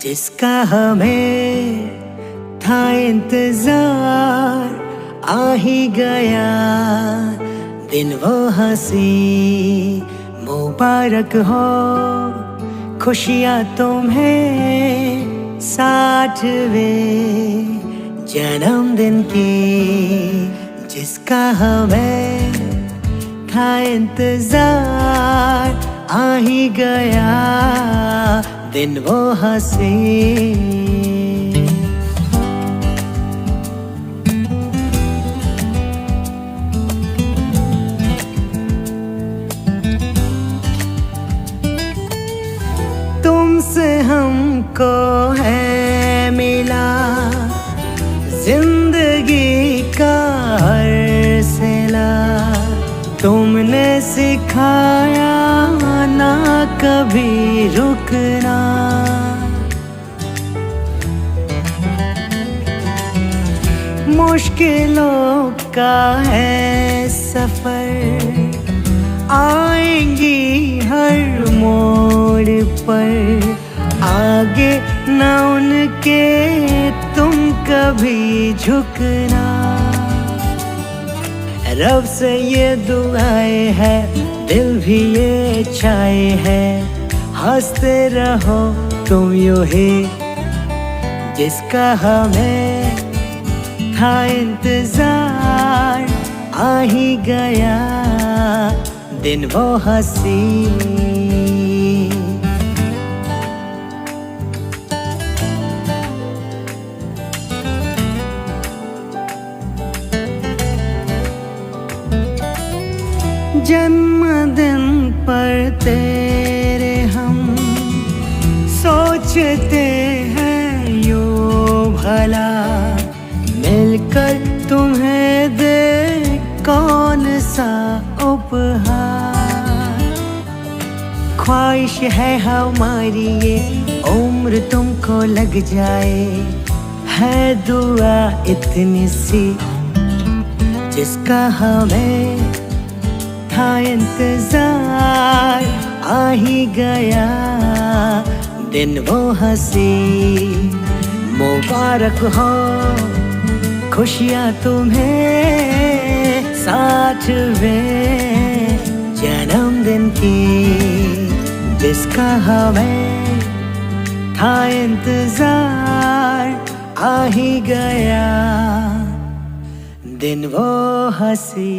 जिसका हमें था इंतजार, आ ही गया दिन वो हंसी। मुबारक हो खुशियाँ तुम्हें 60वें जन्मदिन की। जिसका हमें था इंतजार, आ ही गया दिन वो हंसी। तुमसे हमको है मिला जिंदगी का हर सिला। तुमने सिखाया ना कभी रुकना। मुश्किलों का है सफर, आएंगी हर मोड़ पर। आगे न उनके तुम कभी झुकना। रब से ये दुआएं है, दिल भी ये चाहे है। हंसते रहो तुम यूं ही। जिसका हमें था इंतजार, आ ही गया दिन वो हंसी। जन्मदिन पर तेरे हम सोचते हैं यूं भला। मिलकर तुम्हें दे कौन सा उपहार। ख्वाहिश है हमारी ये उम्र तुमको लग जाए। है दुआ इतनी सी। जिसका हमें था इंतजार, आ ही गया दिन वो हंसी। मुबारक हो खुशियाँ तुम्हें 60वें जन्मदिन की। जिसका हमें था इंतजार, आ ही गया दिन वो हंसी।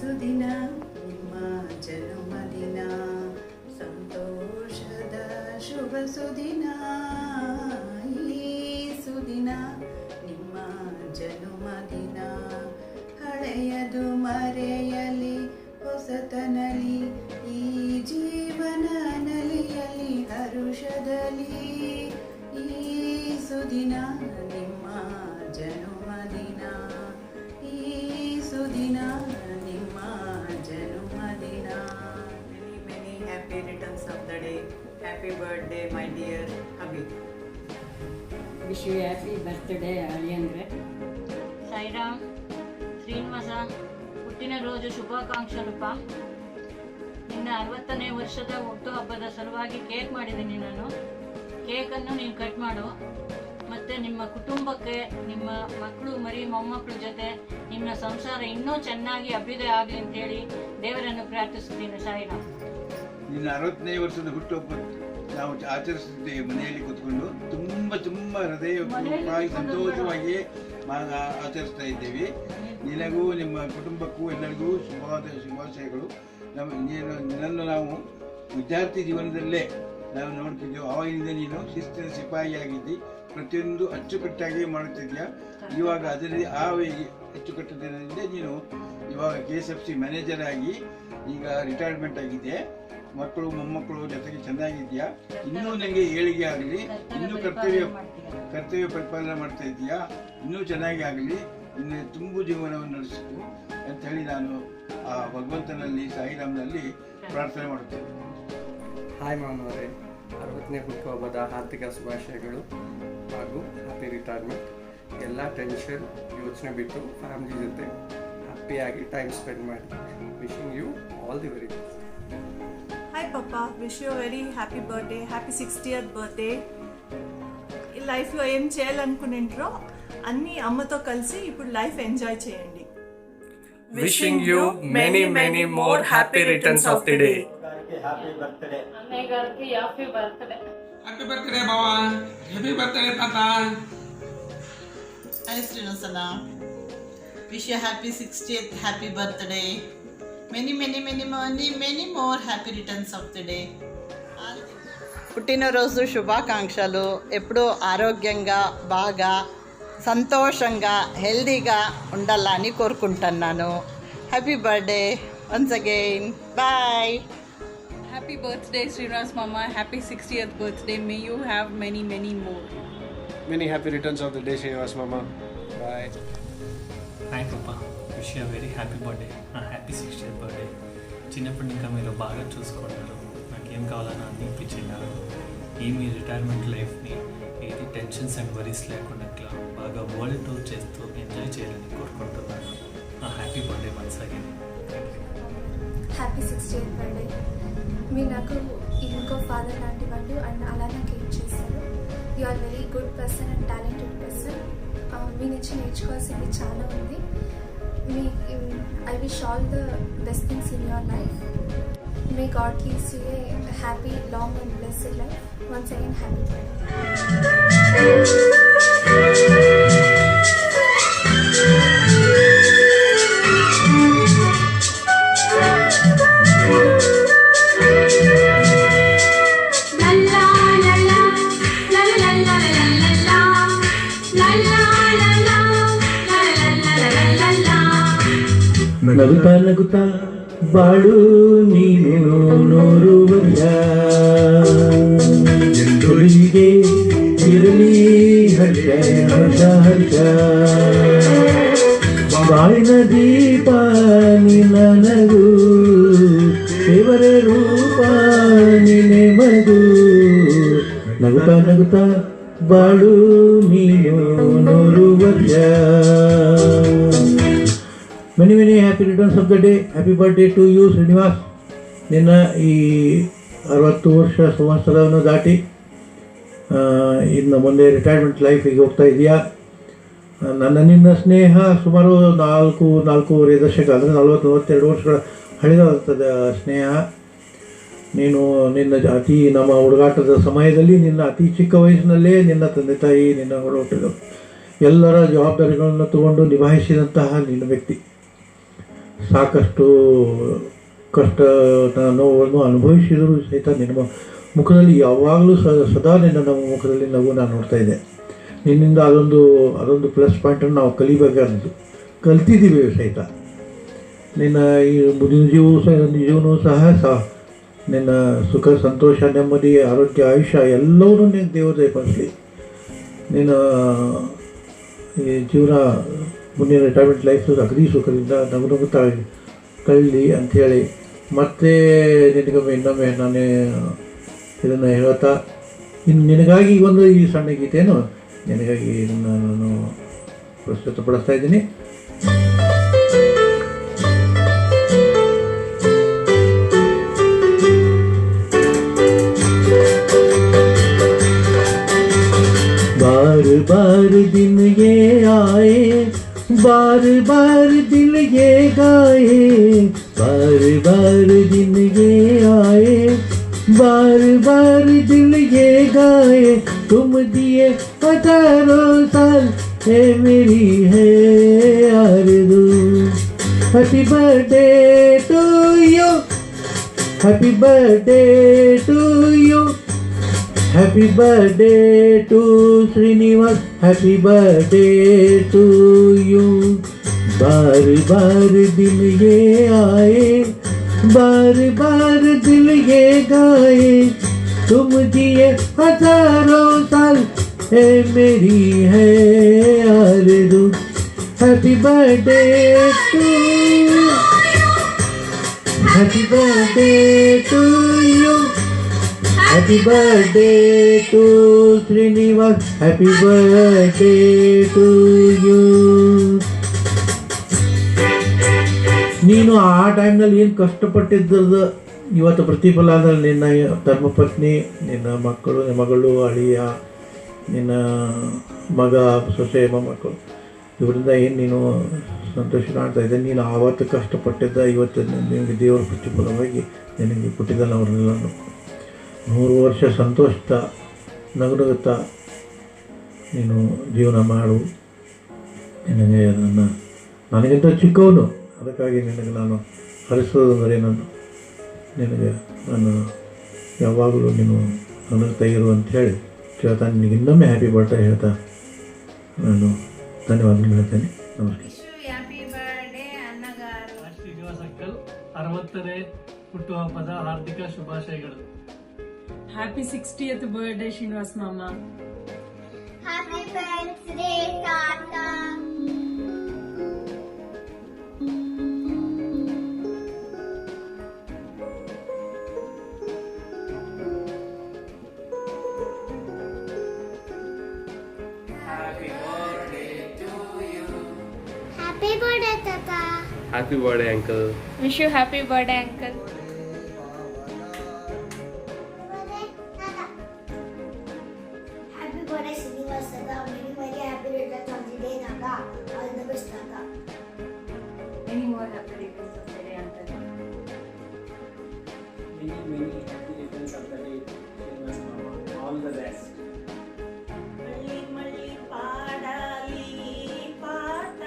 ಸುದಿನ ನಿಮ್ಮ ಜನ್ಮದಿನ, ಸಂತೋಷದ ಶುಭ ಸುದಿನ. ಈ ಸುದಿನ ನಿಮ್ಮ ಜನ್ಮದಿನ, ಹಳೆಯದು ಮರೆಯಲಿ ಹೊಸತನಲಿ. ಈ ಜೀವನ ನಲಿಯಲಿ ಹರುಷದಲ್ಲಿ. ಈ ಸುದಿನ ನಿಮ್ಮ ಜನ್ಮದಿನ, ಈ ಸುದಿನ ನಿಮ್ಮ ಜನ್ಮದಿನ. Many happy returns of the day. Happy birthday my dear Habib. Wish you happy birthday ಅಳಿಯಂದ್ರೆ. సాయిరామ్ శ్రీనివాస పుట్టినరోజు శుభాకాంక్షలుపా. ನಿನ್ನ 60ನೇ ವರ್ಷದ ಹುಟ್ಟುಹಬ್ಬದ ಸಲುವಾಗಿ ಕೇಕ್ ಮಾಡಿದ್ದೀನಿ ನಾನು. ಕೇಕನ್ನು ನೀನು ಕಟ್ ಮಾಡು. ಮತ್ತು ನಿಮ್ಮ ಕುಟುಂಬಕ್ಕೆ, ನಿಮ್ಮ ಮಕ್ಕಳು ಮರಿ ಮೊಮ್ಮಕ್ಕಳ ಜೊತೆ ನಿಮ್ಮ ಸಂಸಾರ ಇನ್ನೂ ಚೆನ್ನಾಗಿ ಅಭ್ಯುದಯ ಆಗಲಿ ಅಂತೇಳಿ ದೇವರನ್ನು ಪ್ರಾರ್ಥಿಸುತ್ತೀನಿ. ಸಾಯಿರಾಮ್. ನಿನ್ನ 60ನೇ ವರ್ಷದ ಹುಟ್ಟುಹಬ್ಬ ನಾವು ಆಚರಿಸುತ್ತಿದ್ದೇವೆ ಮನೆಯಲ್ಲಿ ಕೂತ್ಕೊಂಡು. ತುಂಬ ಹೃದಯಪೂರ್ವಕವಾಗಿ ಸಂತೋಷವಾಗಿ ಆಚರಿಸ್ತಾ ಇದ್ದೇವೆ. ನಿನಗೂ ನಿಮ್ಮ ಕುಟುಂಬಕ್ಕೂ ಎಲ್ಲರಿಗೂ ಶುಭಾಶಯಗಳು. ನಿನ್ನನ್ನು ನಾವು ವಿದ್ಯಾರ್ಥಿ ಜೀವನದಲ್ಲೇ ನಾವು ನೋಡ್ತಿದ್ದೆವು. ಆವಾಗಿನಿಂದ ನೀನು ಶಿಸ್ತಿನ ಸಿಪಾಯಿಯಾಗಿದ್ದಿ, ಪ್ರತಿಯೊಂದು ಅಚ್ಚುಕಟ್ಟಾಗಿ ಮಾಡುತ್ತಿದ್ಯಾ. ಇವಾಗ ಅದರಲ್ಲಿ ಅಚ್ಚುಕಟ್ಟದಿಂದ ನೀನು ಇವಾಗ KSFC ಮ್ಯಾನೇಜರ್ ಆಗಿ ಈಗ ರಿಟೈರ್ಮೆಂಟ್ ಆಗಿದೆ. ಮಕ್ಕಳು ಮೊಮ್ಮಕ್ಕಳು ಜೊತೆಗೆ ಚೆನ್ನಾಗಿದ್ಯಾ. ಇನ್ನೂ ನನಗೆ ಏಳಿಗೆ ಆಗಲಿ, ಇನ್ನೂ ಕರ್ತವ್ಯ ಪರಿಪಾಲನೆ ಮಾಡ್ತಾ ಇದೆಯಾ, ಇನ್ನೂ ಚೆನ್ನಾಗಿ ಆಗಲಿ, ಇನ್ನು ತುಂಬು ಜೀವನವನ್ನು ನಡೆಸಬೇಕು ಅಂತ ಹೇಳಿ ನಾನು ಆ ಭಗವಂತನಲ್ಲಿ ಸಾಯಿರಾಮ್ನಲ್ಲಿ ಪ್ರಾರ್ಥನೆ ಮಾಡುತ್ತೇನೆ. ಹಾಯ್ ಮಾಮನವರೇ, 60ನೇ ಹುಟ್ಟುಹಬ್ಬದ ಹಾರ್ದಿಕ ಶುಭಾಶಯಗಳು ಹಾಗೂ ಹ್ಯಾಪಿ ರಿಟೈರ್ಮೆಂಟ್. ಎಲ್ಲ ಟೆನ್ಷನ್ ಯೋಚನೆ ಬಿಟ್ಟು ಫ್ಯಾಮಿಲಿ ಜೊತೆ ಹ್ಯಾಪಿಯಾಗಿ ಟೈಮ್ ಸ್ಪೆಂಡ್ ಮಾಡಿ. Wishing you all the very best. Hi Popeye, wish you very happy birthday, happy 60th birthday. ఈ లైఫ్లో ఏం చేయాలనుకునేంట్రో అన్నీ అమ్మతో కలిసి ఇప్పుడు లైఫ్ ఎంజాయ్ చేయండి. Wishing you many more happy returns of the day. Happy birthday. అన్నయ్య గారికి హ్యాపీ బర్త్డే. హ్యాపీ బర్త్డే బావా, హ్యాపీ బర్త్డే తాత. Hi Srinasana, wish you happy 60th happy birthday. Many more happy returns of the day. పుట్టినరోజు శుభాకాంక్షలు. ఎప్పుడూ ఆరోగ్యంగా బాగా సంతోషంగా హెల్దీగా ఉండాలని కోరుకుంటున్నాను. Happy birthday once again. Bye. Happy birthday Srinivas Mama, happy 60th birthday. May you have many more. Many happy returns of the day, Srinivas Mama. Bye. Hi Popeye, wish you very happy birthday, happy 60th birthday. చిన్నప్పటి ఇంకా మీరు బాగా చూసుకుంటారు, నాకేం కావాలని అన్నీ ఇప్పించినారు. ఈ మీ retirement లైఫ్ని ఏది టెన్షన్స్ అండ్ వరీస్ లేకుండా ఇట్లా బాగా వరల్డ్ టూర్ చేస్తూ ఎంజాయ్ చేయాలని కోరుకుంటున్నాను. Happy birthday once again. Happy 60th birthday. మీరు నాకు ఇంకో ఫాదర్ లాంటి వాళ్ళు అండ్ అలా నాకు ఏం చేస్తారు. You are very good person and talented person. మీ నుంచి నేర్చుకోవాల్సింది చాలా ఉంది. I wish all the best things in your life. May God gives you a happy, long and blessed life. Once again, happy birthday. ನಗುತ್ತಾ ನಗುತ್ತಾ ಬಾಳು ನೀನು ನೂರು ವರ್ಷ, ಎಂದೊಳಿಗೆ ಇರಲಿ ಹರ್ಷ ಹರ್ಷ ಹರ್ಷ. ಬಾಳಿನ ದೀಪ ನಿನ್ನ ನಗು, ದೇವರ ರೂಪ ನಿನ್ನೆ ಮಗು. ನಗುತ್ತಾ ನಗುತ್ತಾ ಬಾಳು ನೀನು ನೂರು ವರ್ಷ. Many happy returns of the day. Happy birthday to you Srinivas. ನಿನ್ನ ಈ 60 ವರ್ಷ ಸಂವತ್ಸರವನ್ನು ದಾಟಿ ಇನ್ನು ಮುಂದೆ ರಿಟೈರ್ಮೆಂಟ್ ಲೈಫಿಗೆ ಹೋಗ್ತಾ ಇದೆಯಾ. ನಿನ್ನ ಸ್ನೇಹ ಸುಮಾರು 4.5 ದಶಕ, ಅಂದರೆ 40-42 ವರ್ಷಗಳ ಹಳೆಯದಾಗ್ತದ ಸ್ನೇಹ. ನೀನು ನಮ್ಮ ಹುಡುಗಾಟದ ಸಮಯದಲ್ಲಿ ನಿನ್ನ ಅತಿ ಚಿಕ್ಕ ವಯಸ್ಸಿನಲ್ಲೇ ನಿನ್ನ ತಂದೆ ತಾಯಿ ನಿನ್ನ ಹೊರಟರು ಎಲ್ಲರ ಜವಾಬ್ದಾರಿಗಳನ್ನು ತಗೊಂಡು ನಿಭಾಯಿಸಿದಂತಹ ನಿನ್ನ ವ್ಯಕ್ತಿ. ಸಾಕಷ್ಟು ಕಷ್ಟ ನೋವನ್ನು ಅನುಭವಿಸಿದರೂ ಸಹಿತ ನಿನ್ನ ಮುಖದಲ್ಲಿ ಯಾವಾಗಲೂ ಸದಾ ನಿನ್ನ ಮುಖದಲ್ಲಿ ನಗು ನಾನು ನೋಡ್ತಾ ಇದ್ದೆ. ನಿನ್ನಿಂದ ಅದೊಂದು ಪ್ಲಸ್ ಪಾಯಿಂಟನ್ನು ನಾವು ಕಲ್ತಿದ್ದೀವಿ ಸಹಿತ. ನಿನ್ನ ಈ ನಿಜವೂ ಸಹ ನಿನ್ನ ಸುಖ ಸಂತೋಷ ನೆಮ್ಮದಿ ಆರೋಗ್ಯ ಆಯುಷ್ಯ ಎಲ್ಲವನ್ನೂ ನಿನ್ನ ದೇವರು ದಯಪಾಲಿಸಲಿ. ನಿನ್ನ ಈ ಜೀವನ ಮುಂದಿನ ರಿಟೈರ್ಮೆಂಟ್ ಲೈಫ್ ಅಗದಿ ಸುಖದಿಂದ ನಗುತ್ತಾ ಕಳಲಿ ಅಂಥೇಳಿ ಮತ್ತೆ ನಿನಗೊಮ್ಮೆ ಇನ್ನೊಮ್ಮೆ ನಾನು ಇದನ್ನು ಹೇಳ್ತಾ ನಿನಗಾಗಿ ಈ ಸಣ್ಣ ಗೀತೆಯನ್ನು ನಿನಗಾಗಿ ನಾನು ಪ್ರಸ್ತುತಪಡಿಸ್ತಾ ಇದ್ದೀನಿ. बार बार दिन ये आए, बार बार दिल ये गाए, तुम दिए हजारों साल, ये मेरी है आरज़ू। Happy birthday to you, happy birthday to you, happy birthday to Srinivas, happy birthday to you. बार बार दिन ये आए, बार बार दिल ये गाए, तुम दिए हजारों साल, ये मेरी है आरज़ू। Happy birthday to, happy birthday to you, happy birthday to Srinivas, happy birthday to you. ನೀನು ಆ ಟೈಮ್ನಲ್ಲಿ ಏನು ಕಷ್ಟಪಟ್ಟಿದ್ದದ ಇವತ್ತು ಪ್ರತಿಫಲ ಅಂದರೆ ನಿನ್ನ ಧರ್ಮಪತ್ನಿ, ನಿನ್ನ ಮಗಳು, ಅಳಿಯ, ನಿನ್ನ ಮಗ, ಸೊಸೆ, ಮೊಮ್ಮಕ್ಕಳು ಇವರಿಂದ ಏನು ನೀನು ಸಂತೋಷ ಕಾಣ್ತಾ ಇದ್ದೆ. ನೀನು ಆವತ್ತು ಕಷ್ಟಪಟ್ಟಿದ್ದ ಇವತ್ತು ನಿನಗೆ ದೇವರ ಪ್ರತಿಫಲವಾಗಿ ನಿನಗೆ ಕೊಟ್ಟಿದ್ದಾನೆ. ಅವ್ರನ್ನೆಲ್ಲ 100 ವರ್ಷ ಸಂತೋಷದ ನಗುತ್ತಾ ನೀನು ಜೀವನ ಮಾಡು. ನಿನಗೆ ನನಗಿಂತ ಚಿಕ್ಕವನು, ಅದಕ್ಕಾಗಿ ನಿನಗೆ ನಾನು ಹರಿಸೋದಂದರೆ ನಿನಗೆ ನಾನು ಯಾವಾಗಲೂ ನೀನು ನಗುತ್ತಾ ಇರು ಅಂಥೇಳಿ ಹೇಳ್ತಾ ನಿನಗೆ ಇನ್ನೊಮ್ಮೆ ಹ್ಯಾಪಿ ಬರ್ಡೇ ಹೇಳ್ತಾ ನಾನು ಧನ್ಯವಾದಗಳು ಹೇಳ್ತೇನೆ. ನಮಸ್ಕಾರ. ಶ್ರೀನಿವಾಸ್ ಅಂಕಲ್ 60ನೇ ಹುಟ್ಟುಹಬ್ಬದ ಹಾರ್ದಿಕ ಶುಭಾಶಯಗಳು. Happy 60th birthday, Srinivas Mama. Happy birthday, Tata. Happy birthday to you. Happy birthday, Tata. Happy birthday, uncle. Wish you happy birthday, uncle. Happy birthday, Srinivas Tata. Many, many happy returns of the day, Tata. All the best, Tata. Many more happy returns of the day, uncle. Many happy returns of the day, Srinivas Mama. All the best. మళ్ళీ మళ్ళీ పాడాలి పాట,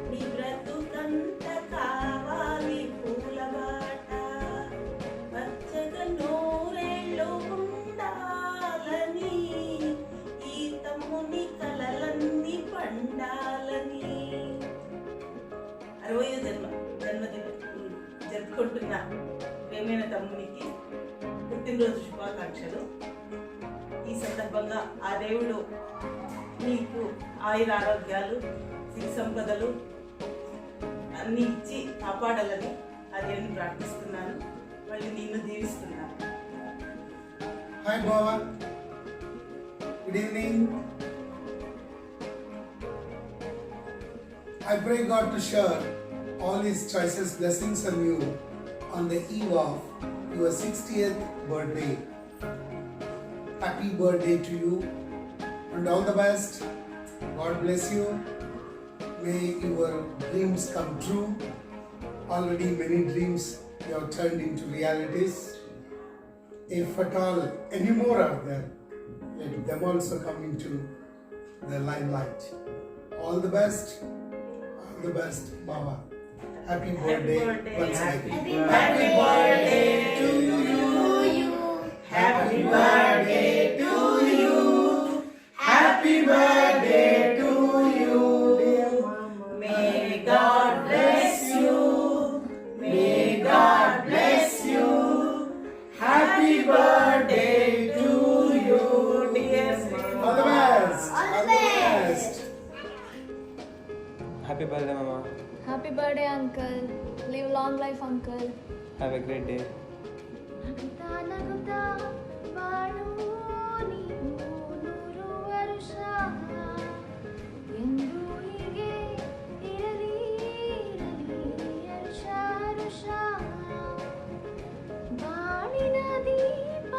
నీ బ్రతుకంత కావాలి పూల బాట, పచ్చగా నూరేళ్ళు ఉండాలని, ఈ తమ్ముని కలలన్నీ పండాలని. 60వ జన్మదినం జరుపుకుంటున్న ప్రేమైన తమ్మునికి పుట్టినరోజు శుభాకాంక్షలు. ఈ సందర్భంగా ఆ దేవుడు నీకు ఆయుర ఆరోగ్యాలు, సిరి సంపదలు అన్నీ ఇచ్చి కాపాడాలని ఆ దేవుని ప్రార్థిస్తున్నాను. మళ్ళీ నిన్ను దీవిస్తున్నాను. Hi Baba. Good evening. I pray God to share all His choicest blessings on you on the eve of your 60th birthday. Happy birthday to you and all the best. God bless you. May your dreams come true. Already many dreams you have turned into realities. If at all any more are there, let them also come into the limelight. All the best. All the best, Baba. Happy birthday once again. Happy birthday to you. Happy birthday to you. Happy birthday to you. May God bless you. May God bless you. Happy birthday to you, dear. All the best. All the best. Happy birthday, Mama. Happy birthday, uncle. Live long life, uncle. Have a great day. ನಗುತ್ತಾ ನಗುತ್ತಾ ಬಾಳು ನೀನು ನೂರು ವರುಷ, ಎಂದು ಹೀಗೆ ಇರಲಿ ಇರಲಿ ಹರುಷ ಹರುಷ. ಬಾಳಿನ ದೀಪ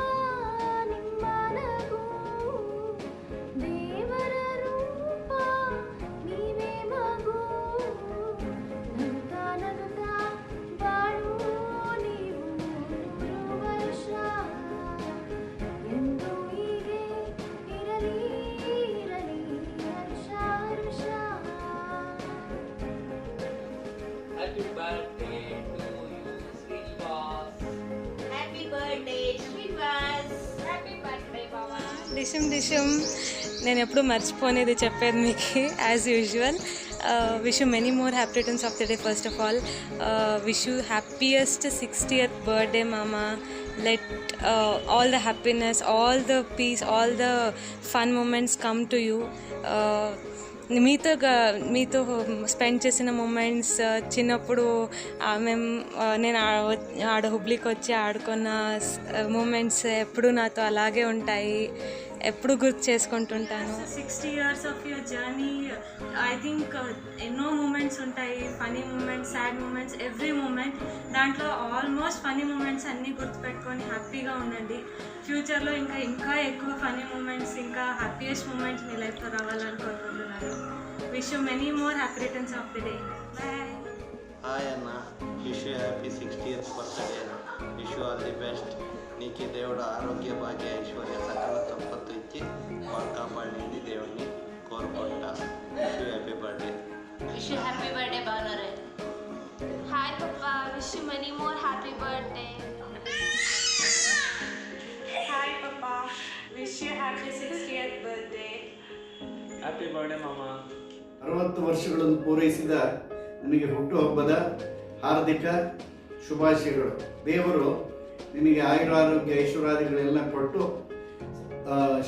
ನಿಮ್ಮ ನಗು, ದೇವರ ರೂಪ ನೀವೇ ಮಗು. ನಗುತ್ತಾ ನಗುತ್ತಾ డిషం నేను ఎప్పుడు మర్చిపోనేది చెప్పేది మీకు as usual. Wish you many more happy returns of the day. First of all wish you happiest 60th birthday మామా. Let all the happiness, all the peace, all the fun moments come to you. మీతో spend చేసిన moments, చిన్నప్పుడు నేను ఆడ హుబ్లీకి వచ్చి ఆడుకున్న moments ఎప్పుడు నాతో అలాగే ఉంటాయి, ఎప్పుడు గుర్తు చేసుకుంటుంటాను. 60 years of your journey, I think ఎన్నో మూమెంట్స్ ఉంటాయి, funny moments, sad moments, every moment. దాంట్లో ఆల్మోస్ట్ ఫనీ మూమెంట్స్ అన్నీ గుర్తుపెట్టుకొని హ్యాపీగా ఉండండి. ఫ్యూచర్లో ఇంకా ఎక్కువ ఫనీ మూమెంట్స్, ఇంకా హ్యాపీయెస్ట్ మూమెంట్స్ మీ లైఫ్లో రావాలని కోరుకుంటున్నాను. Wish you many more happy returns of the day. Bye. Hi అన్న, wish you happy 60th birthday. Wish you all the best. నీకు దేవుడు ఆరోగ్య భాగ్య ఐశ్వర్య సకల సంపత్తు ఇచ్చి కాపాడింది దేవుడిని కోరుకుంటా. Wish you happy birthday. Wish you happy birthday బాగున్నారే. Hi Popeye, wish you many more happy birthday. Hi Popeye, wish you happy 60th birthday. Happy birthday ಮಾಮ. 60 ವರ್ಷಗಳನ್ನು ಪೂರೈಸಿದ ನಿನಗೆ ಹುಟ್ಟುಹಬ್ಬದ ಹಾರ್ದಿಕ ಶುಭಾಶಯಗಳು. ದೇವರು ನಿನಗೆ ಆಯುರಾರೋಗ್ಯ ಐಶ್ವರ್ಯಾದಿಗಳೆಲ್ಲ ಕೊಟ್ಟು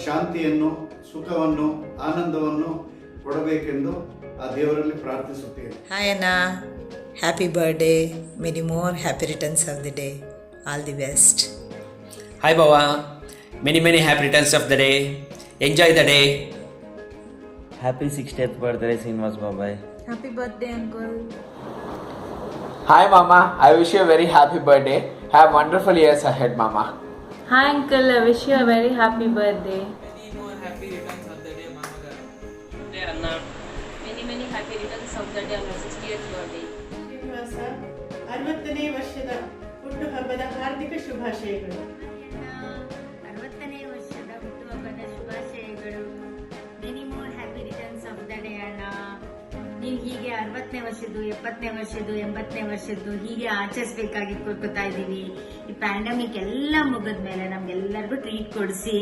ಶಾಂತಿಯನ್ನು, ಸುಖವನ್ನು, ಆನಂದವನ್ನು ಕೊಡಬೇಕೆಂದು ಆ ದೇವರಲ್ಲಿ ಪ್ರಾರ್ಥಿಸುತ್ತೇನೆ. ಹಾಯ್ ಅಣ್ಣ, happy birthday, many more happy returns of the day, all the best. Hi ಬಾವಾ, many happy returns of the day, enjoy the day. Happy 60th birthday Srinivas Babai. Happy birthday uncle. Hi mama, I wish you a very happy birthday. Have wonderful years ahead mama. Hi uncle, I wish you a very happy birthday. Many more happy returns of the day mama garu. Hey Anna, many happy returns of the day on your 60th birthday. Srinivasa 60ನೇ ವರ್ಷದ ಹುಟ್ಟುಹಬ್ಬದ ಹಾರ್ದಿಕ ಶುಭಾಶಯಗಳು. 60ನೇ ವರ್ಷದ ಹುಟ್ಟುಹಬ್ಬದ ಶುಭಾಶಯಗಳು. Many more happy returns of the day ಅಣ್ಣ. ನೀವು ಹೀಗೆ 60ನೇ ವರ್ಷದ್ದು, 70ನೇ ವರ್ಷದ್ದು, 80ನೇ ವರ್ಷದ್ದು ಹೀಗೆ ಆಚರಿಸ್ಬೇಕಾಗಿ ಕೋರ್ಕೋತಾ ಇದ್ದೀವಿ. ಈ ಪ್ಯಾಂಡಮಿಕ್ ಎಲ್ಲ ಮುಗಿದ್ಮೇಲೆ ನಮ್ಗೆಲ್ಲರಿಗೂ ಟ್ರೀಟ್ ಕೊಡಿಸಿ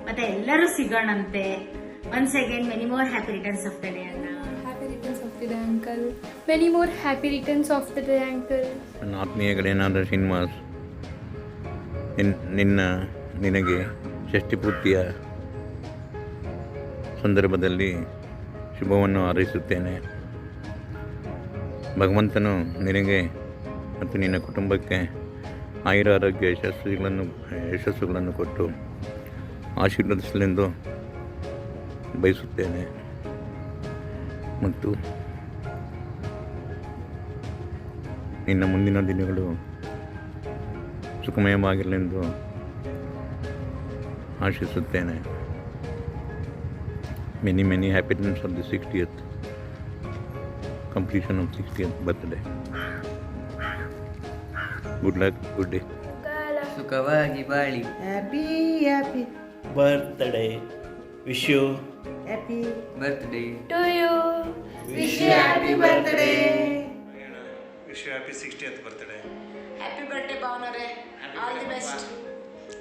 ಮತ್ತೆ ಎಲ್ಲರೂ ಸಿಗೋಣಂತೆ. Once again many more happy returns of the day ಅಣ್ಣ. Happy returns of the day uncle. Many more happy returns of the day uncle. ನನ್ನ ಆತ್ಮೀಯಗಳೇನಾದ ಶ್ರೀನಿವಾಸ್, ನಿನಗೆ ಷಷ್ಠಿ ಪೂರ್ತಿಯ ಸಂದರ್ಭದಲ್ಲಿ ಶುಭವನ್ನು ಹಾರೈಸುತ್ತೇನೆ. ಭಗವಂತನು ನಿನಗೆ ಮತ್ತು ನಿನ್ನ ಕುಟುಂಬಕ್ಕೆ ಆಯುರಾರೋಗ್ಯ ಯಶಸ್ಸುಗಳನ್ನು ಕೊಟ್ಟು ಆಶೀರ್ವದಿಸಲೆಂದು ಬಯಸುತ್ತೇನೆ. ಮತ್ತು ನಿನ್ನ ಮುಂದಿನ ದಿನಗಳು ಸುಖಮಯವಾಗಿರಲೆಂದು ಆಶಿಸುತ್ತೇನೆ. Many happy returns of the 60th completion of 60th birthday. Good luck, good day. ಸುಖವಾಗಿ ಬಾಳಿ. Happy birthday. Wish you happy birthday to you. Wish you happy birthday. Wish you happy 60th birthday. Happy birthday ಬಾಗುನಾರೆ. All the best.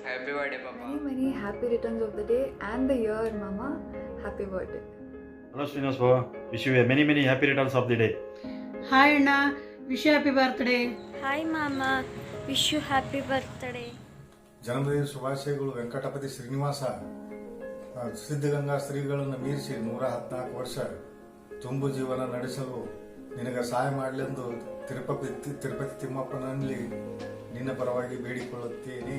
Happy birthday papa. Many happy returns of the day and the year mama. Happy birthday. Hello Srinivas Baba, wish you a many happy returns of the day. Hi ಅಣ್ಣ, wish you happy birthday. Hi mama, wish you happy birthday. ಜನ್ಮದಿನ ಶುಭಾಶಯಗಳು. ವೆಂಕಟಪತಿ ಶ್ರೀನಿವಾಸ ಸಿದ್ಧಗಂಗಾ ಶ್ರೀಗಳನ್ನು ಮೀರಿಸಿ 114 ವರ್ಷ ತುಂಬು ಜೀವನ ನಡೆಸಲು ನಿನಗೆ ಸಹಾಯ ಮಾಡಲೆಂದು ತಿರುಪತಿ ತಿಮ್ಮಪ್ಪನಲ್ಲಿ ನಿನ್ನ ಪರವಾಗಿ ಬೇಡಿಕೊಳ್ಳುತ್ತೇನೆ.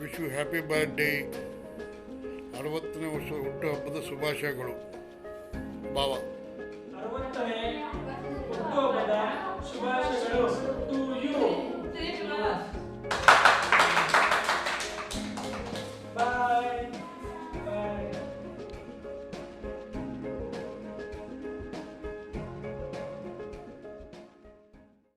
Wish you happy birthday. 60ನೇ ವರ್ಷ ಹುಟ್ಟುಹಬ್ಬದ ಶುಭಾಶಯಗಳು ಬಾವ. 60ನೇ ಹುಟ್ಟುಹಬ್ಬದ ಶುಭಾಶಯಗಳು.